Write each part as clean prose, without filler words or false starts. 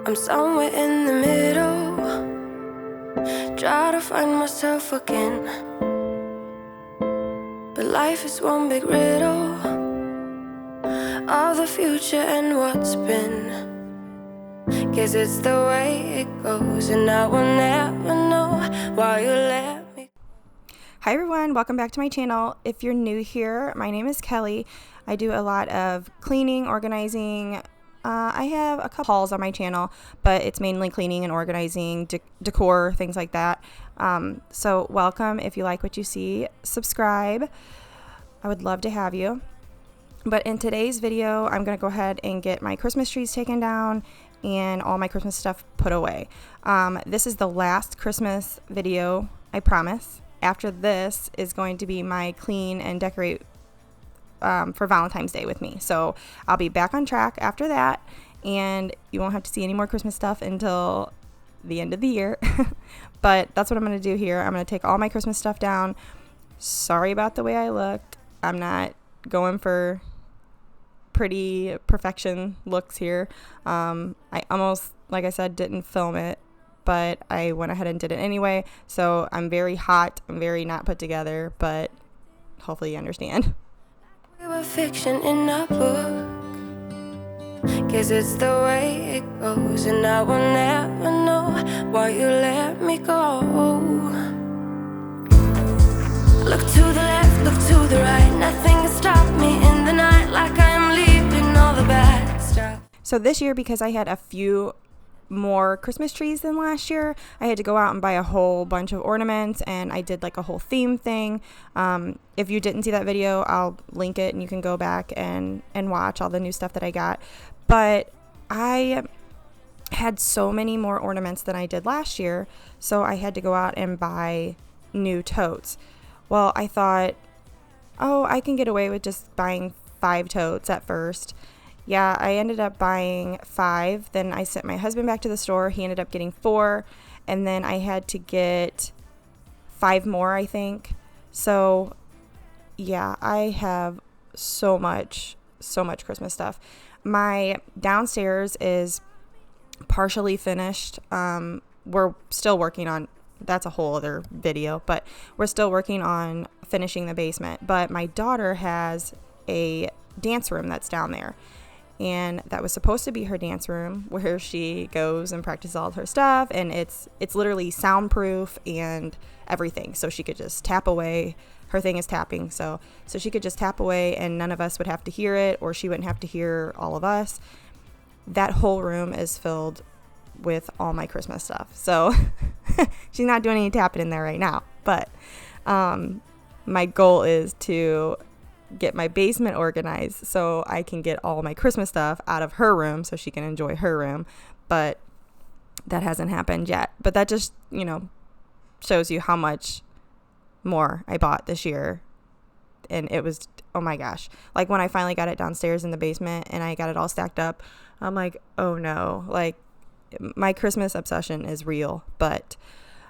I'm somewhere in the middle, try to find myself again. But life is one big riddle of the future and what's been. Guess it's the way it goes, and I will never know why you let me. Hi everyone, welcome back to my channel. If you're new here, my name is Kelly. I do a lot of cleaning, organizing. I have a couple hauls on my channel, but it's mainly cleaning and organizing, decor, things like that. So welcome. If you like what you see, subscribe. I would love to have you. But in today's video, I'm going to go ahead and get my Christmas trees taken down and all my Christmas stuff put away. This is the last Christmas video, I promise. After this is going to be my clean and decorate for Valentine's Day with me. So I'll be back on track after that, and you won't have to see any more Christmas stuff until the end of the year. But that's what I'm going to do here. I'm going to take all my Christmas stuff down. Sorry about the way I looked. I'm not going for pretty perfection looks here. I almost, like I said, didn't film it, but I went ahead and did it anyway. So I'm very hot. I'm very not put together, but hopefully you understand. We were fiction in a book. Guess it's the way it goes, and I will never know why you let me go. Look to the left, look to the right. Nothing can stop me in the night, like I am leaving all the bad stuff. So this year, because I had a few more Christmas trees than last year, I had to go out and buy a whole bunch of ornaments, and I did like a whole theme thing. If you didn't see that video, I'll link it and you can go back and watch all the new stuff that I got. But I had so many more ornaments than I did last year, so I had to go out and buy new totes. Well, I thought, oh, I can get away with just buying 5 totes at first. Yeah, I ended up buying 5. Then I sent my husband back to the store. He ended up getting 4. And then I had to get 5 more, I think. So, yeah, I have so much Christmas stuff. My downstairs is partially finished. We're still working on, that's a whole other video, but we're still working on finishing the basement. But my daughter has a dance room that's down there. And that was supposed to be her dance room where she goes and practices all of her stuff. And it's literally soundproof and everything. So she could just tap away. Her thing is tapping. So she could just tap away and none of us would have to hear it, or she wouldn't have to hear all of us. That whole room is filled with all my Christmas stuff. So she's not doing any tapping in there right now. But my goal is to get my basement organized so I can get all my Christmas stuff out of her room so she can enjoy her room. But that hasn't happened yet. But that just, shows you how much more I bought this year. And it was, oh my gosh. Like when I finally got it downstairs in the basement and I got it all stacked up, I'm like, oh no. Like my Christmas obsession is real. But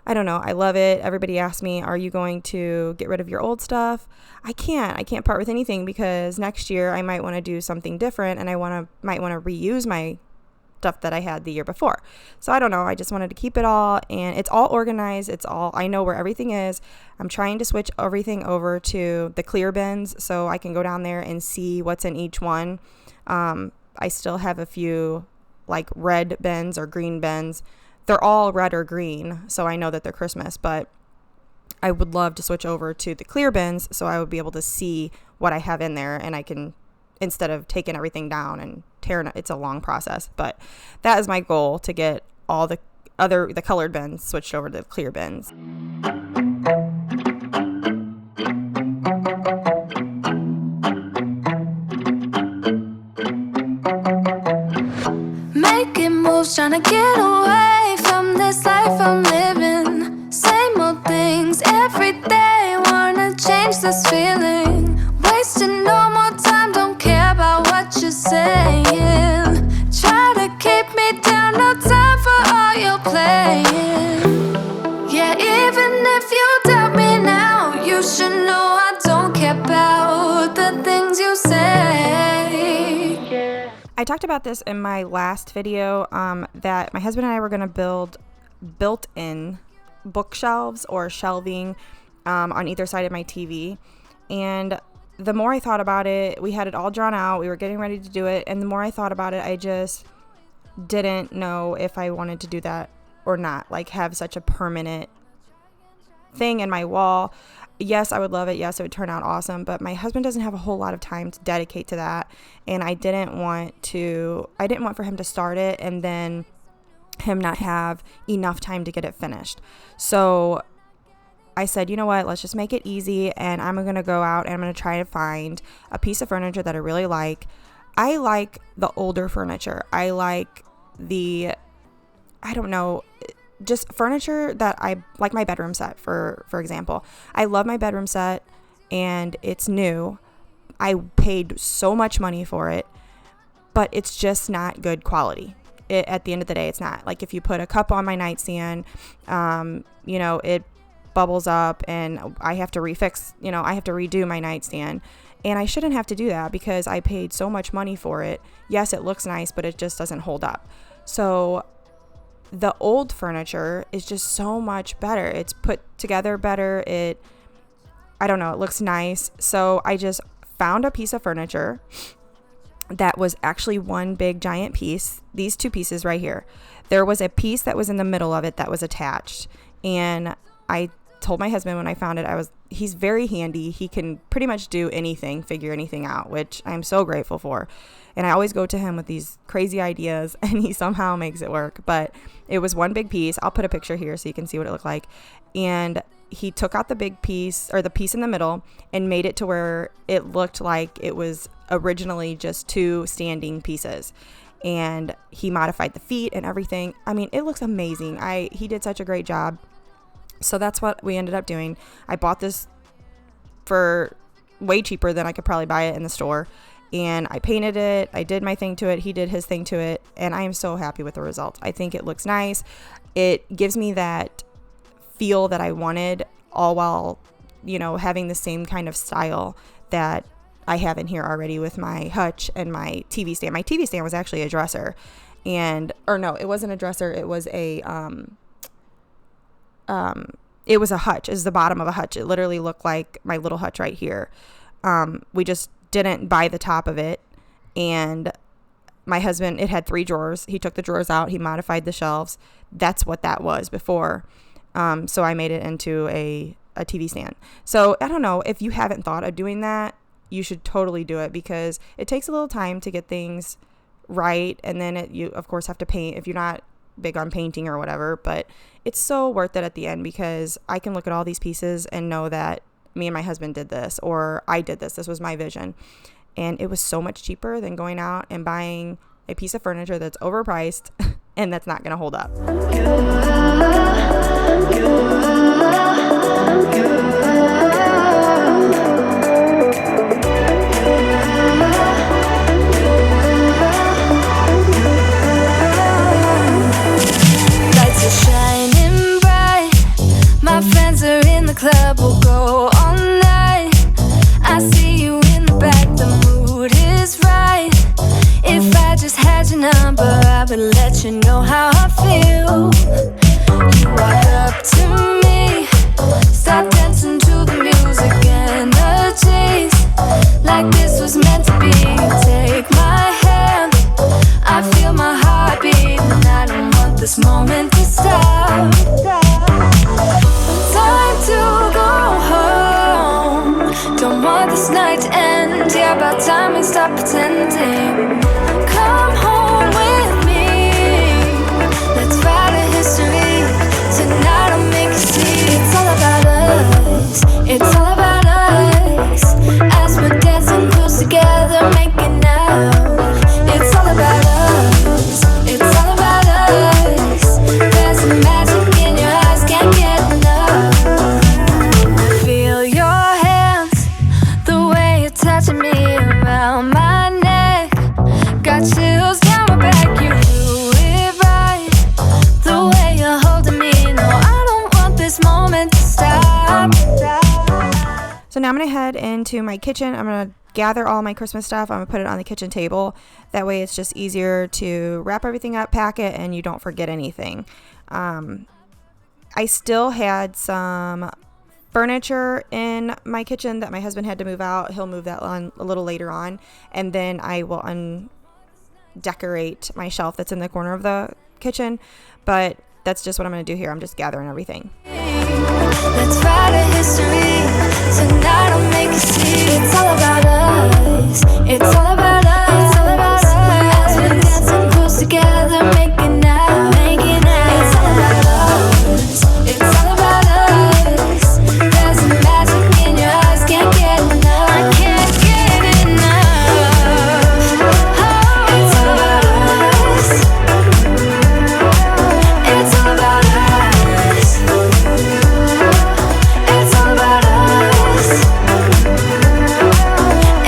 I don't know. I love it. Everybody asks me, are you going to get rid of your old stuff? I can't part with anything because next year I might want to do something different, and I might want to reuse my stuff that I had the year before. So I don't know. I just wanted to keep it all, and it's all organized. I know where everything is. I'm trying to switch everything over to the clear bins so I can go down there and see what's in each one. I still have a few like red bins or green bins. They're all red or green, so I know that they're Christmas, but I would love to switch over to the clear bins so I would be able to see what I have in there, and I can, instead of taking everything down and tearing it, it's a long process. But that is my goal, to get all the colored bins switched over to the clear bins. Making moves, trying to get away from this life I'm living. Same old things every day, wanna change this feeling. Wasting no more time, don't care about what you're saying. Try to keep me down, no time for all your playing. Yeah, even if you doubt me now, you should know I don't care about the things you say. I talked about this in my last video, that my husband and I were going to build built-in bookshelves or shelving on either side of my TV. And the more I thought about it, we had it all drawn out. We were getting ready to do it. And the more I thought about it, I just didn't know if I wanted to do that or not, like have such a permanent thing in my wall. Yes, I would love it. Yes, it would turn out awesome. But my husband doesn't have a whole lot of time to dedicate to that. And I didn't want for him to start it and then him not have enough time to get it finished. So I said, you know what, let's just make it easy, and I'm going to go out and I'm going to try to find a piece of furniture that I really like. I like the older furniture. I like just furniture that I like. My bedroom set, for example. I love my bedroom set, and it's new. I paid so much money for it, but it's just not good quality. At the end of the day, it's not. Like if you put a cup on my nightstand, it bubbles up and I have to redo my nightstand. And I shouldn't have to do that because I paid so much money for it. Yes, it looks nice, but it just doesn't hold up. So the old furniture is just so much better. It's put together better. It looks nice. So I just found a piece of furniture that was actually one big giant piece. These two pieces right here. There was a piece that was in the middle of it that was attached. And I told my husband when I found it, he's very handy. He can pretty much do anything, figure anything out, which I'm so grateful for. And I always go to him with these crazy ideas and he somehow makes it work. But it was one big piece. I'll put a picture here so you can see what it looked like. And he took out the big piece, or the piece in the middle, and made it to where it looked like it was originally just two standing pieces. And he modified the feet and everything. I mean, it looks amazing. He did such a great job. So that's what we ended up doing. I bought this for way cheaper than I could probably buy it in the store. And I painted it. I did my thing to it. He did his thing to it. And I am so happy with the results. I think it looks nice. It gives me that feel that I wanted, all while, having the same kind of style that I have in here already with my hutch and my TV stand. My TV stand was actually a dresser. It wasn't a dresser. It was a hutch. It was the bottom of a hutch. It literally looked like my little hutch right here. We just didn't buy the top of it. And my husband, it had 3 drawers. He took the drawers out. He modified the shelves. That's what that was before. So I made it into a TV stand. So I don't know, if you haven't thought of doing that, you should totally do it, because it takes a little time to get things right. And then you of course have to paint if you're not big on painting or whatever, but it's so worth it at the end, because I can look at all these pieces and know that me and my husband did this, or I did this. This was my vision. And it was so much cheaper than going out and buying a piece of furniture that's overpriced and that's not going to hold up. Lights are shining bright. My friends are in the club. We'll go all night. I see you in the back. The mood is right. If I just had your number, I would let you know how I feel. You walk up to me, start dancing to the music, energies like this was meant to be. Take my hand, I feel my heart beat, and I don't want this moment to stop. Time to go home, don't want this night to end. Yeah, about time we stop pretending. Come home with me, let's write a history. Tonight I'll make you see. It's all about us, it's all about us. As we're dancing close together, making out. It's all about us, it's all about us. There's some magic in your eyes, can't get enough. Feel your hands, the way you're touching me around my neck. Got chills down head into my kitchen. I'm going to gather all my Christmas stuff. I'm going to put it on the kitchen table. That way it's just easier to wrap everything up, pack it, and you don't forget anything. I still had some furniture in my kitchen that my husband had to move out. He'll move that on a little later on. And then I will undecorate my shelf that's in the corner of the kitchen. But that's just what I'm going to do here. I'm just gathering everything. Let's write a history. Tonight I'll make a scene. It's all about us. It's all about us. It's all about us. As we're dancing close together, making out, making out. It's all about us. It's all about us. There's a magic in your eyes. Can't get enough. I can't get enough. Oh, it's all about us. It's all about us. It's all about us.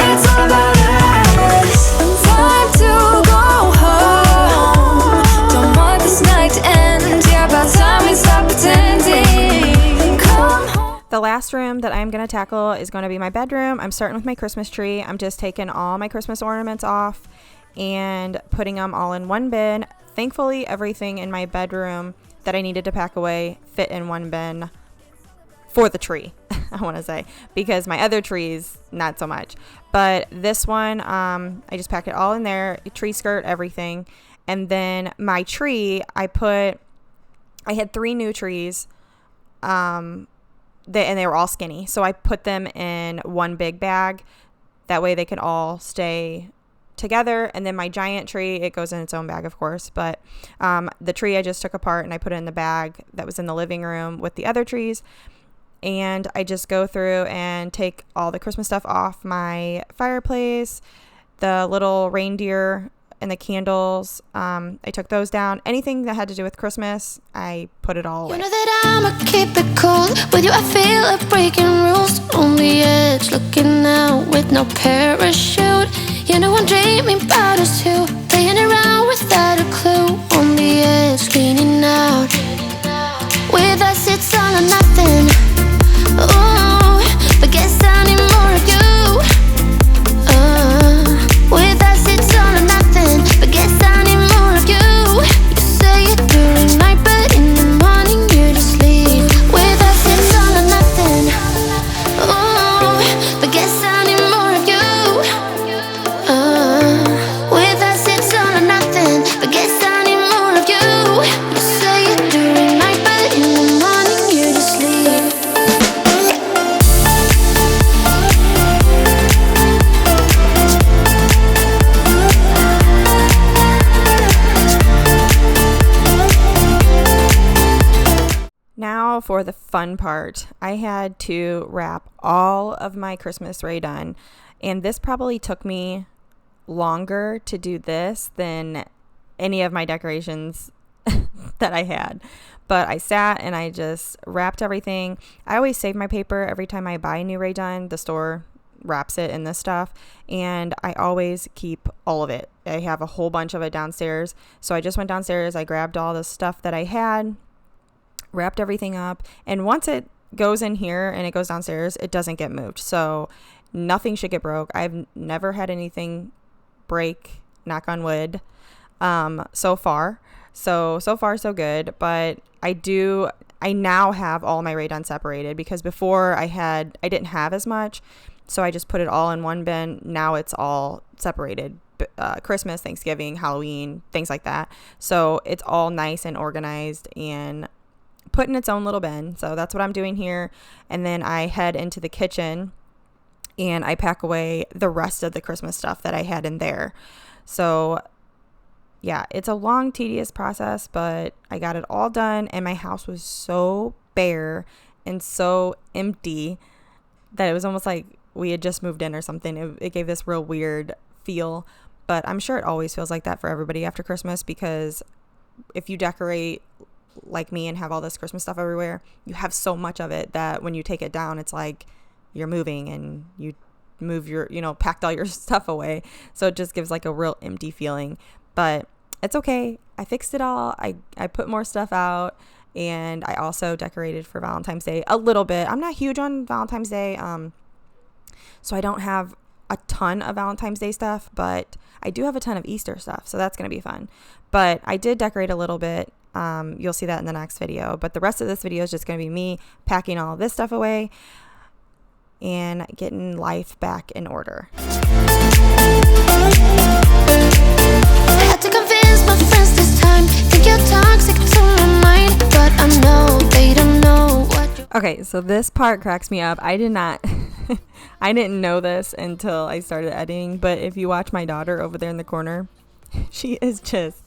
It's all about us. Time to go home. Don't want this night to end. Yeah, about time we stop pretending. Come home. The last room that I'm going to tackle is going to be my bedroom. I'm starting with my Christmas tree. I'm just taking all my Christmas ornaments off and putting them all in one bin. Thankfully, everything in my bedroom that I needed to pack away fit in one bin for the tree, I want to say, because my other trees, not so much. But this one, I just packed it all in there, tree skirt, everything. And then my tree, I had 3 new trees, and they were all skinny. So I put them in one big bag. That way they could all stay together. And then my giant tree, it goes in its own bag, of course. But the tree I just took apart and I put it in the bag that was in the living room with the other trees. And I just go through and take all the Christmas stuff off my fireplace, the little reindeer and the candles. I took those down. Anything that had to do with Christmas, I put it all away. You know that I'ma keep it cool. With you I feel like breaking rules. On the edge, looking out with no parachute. You know I'm dreaming about us two, playing around without a clue. On the edge, leaning out. With us it's all or nothing. Ooh, but guess I need more of you. With us it's all or nothing, but guess I need more of you. You say it during night, but in the morning you just leave. With us it's all or nothing. Ooh, but guess I need more of you. With us it's all or nothing, but guess I need more of you. You say it during night, but in the morning you just leave. Now for the fun part. I had to wrap all of my Christmas Ray done, and this probably took me longer to do this than any of my decorations that I had. But I sat and I just wrapped everything. I always save my paper every time I buy a new Ray done. The store wraps it in this stuff, and I always keep all of it. I have a whole bunch of it downstairs. So I just went downstairs, I grabbed all the stuff that I had, wrapped everything up, and once it goes in here and it goes downstairs, it doesn't get moved. So nothing should get broke. I've never had anything break, knock on wood, so far. So far so good. But I now have all my Ray done separated, because before I didn't have as much, so I just put it all in one bin. Now it's all separated. Christmas, Thanksgiving, Halloween, things like that. So it's all nice and organized and put in its own little bin. So that's what I'm doing here. And then I head into the kitchen and I pack away the rest of the Christmas stuff that I had in there. So yeah, it's a long, tedious process, but I got it all done, and my house was so bare and so empty that it was almost like we had just moved in or something. It gave this real weird feel, but I'm sure it always feels like that for everybody after Christmas, because if you decorate like me and have all this Christmas stuff everywhere, you have so much of it that when you take it down, it's like you're moving and you move your, packed all your stuff away. So it just gives like a real empty feeling, but it's okay. I fixed it all. I put more stuff out, and I also decorated for Valentine's Day a little bit. I'm not huge on Valentine's Day. So I don't have a ton of Valentine's Day stuff, but I do have a ton of Easter stuff, so that's going to be fun. But I did decorate a little bit. You'll see that in the next video. But the rest of this video is just going to be me packing all of this stuff away and getting life back in order. I had to convince my friends this time. Think you're toxic to my mind, but I know they don't know what you. Okay, so this part cracks me up. I didn't know this until I started editing, but if you watch my daughter over there in the corner, she is just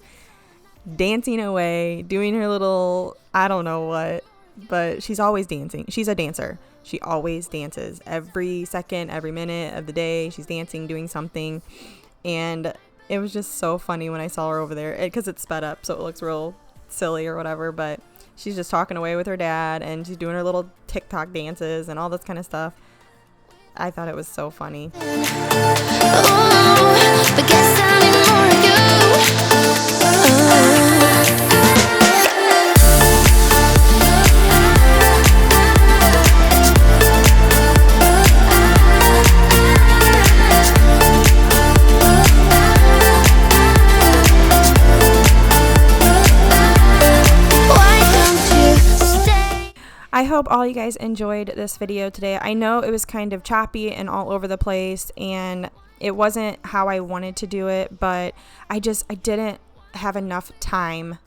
dancing away, doing her little, I don't know what, but she's always dancing. She's a dancer. She always dances. Every second, every minute of the day, she's dancing, doing something. And it was just so funny when I saw her over there, because it's sped up, so it looks real silly or whatever, but she's just talking away with her dad, and she's doing her little TikTok dances and all this kind of stuff. I thought it was so funny. Oh, but guess I need more of you. Why don't you stay? I hope all you guys enjoyed this video today. I know it was kind of choppy and all over the place, and it wasn't how I wanted to do it, but I didn't have enough time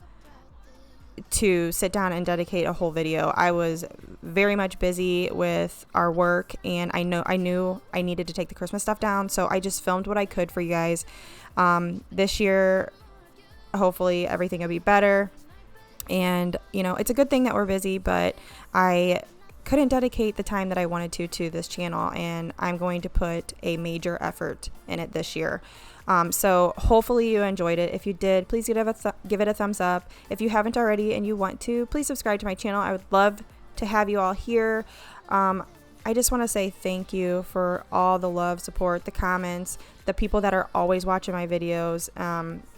to sit down and dedicate a whole video. I was very much busy with our work, and I knew I needed to take the Christmas stuff down, so I just filmed what I could for you guys. This year, hopefully everything will be better. And, you know, it's a good thing that we're busy, but I couldn't dedicate the time that I wanted to this channel, and I'm going to put a major effort in it this year. So hopefully you enjoyed it. If you did, please give it a thumbs up. If you haven't already and you want to, please subscribe to my channel. I would love to have you all here. I just want to say thank you for all the love, support, the comments, the people that are always watching my videos.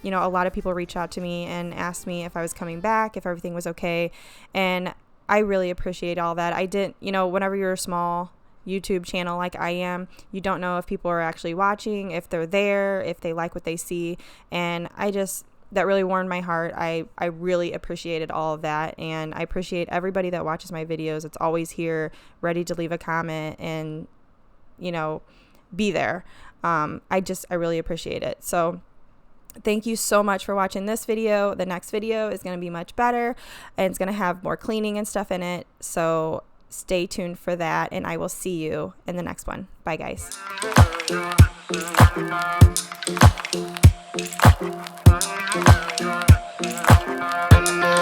You know, a lot of people reach out to me and ask me if I was coming back, if everything was okay. And I really appreciate all that. I didn't, you know, whenever you're a small YouTube channel like I am, you don't know if people are actually watching, if they're there, if they like what they see. And that really warmed my heart. I really appreciated all of that, and I appreciate everybody that watches my videos. It's always here, ready to leave a comment and, you know, be there. I really appreciate it. So thank you so much for watching this video. The next video is going to be much better, and it's going to have more cleaning and stuff in it. So stay tuned for that, and I will see you in the next one. Bye, guys. Oh,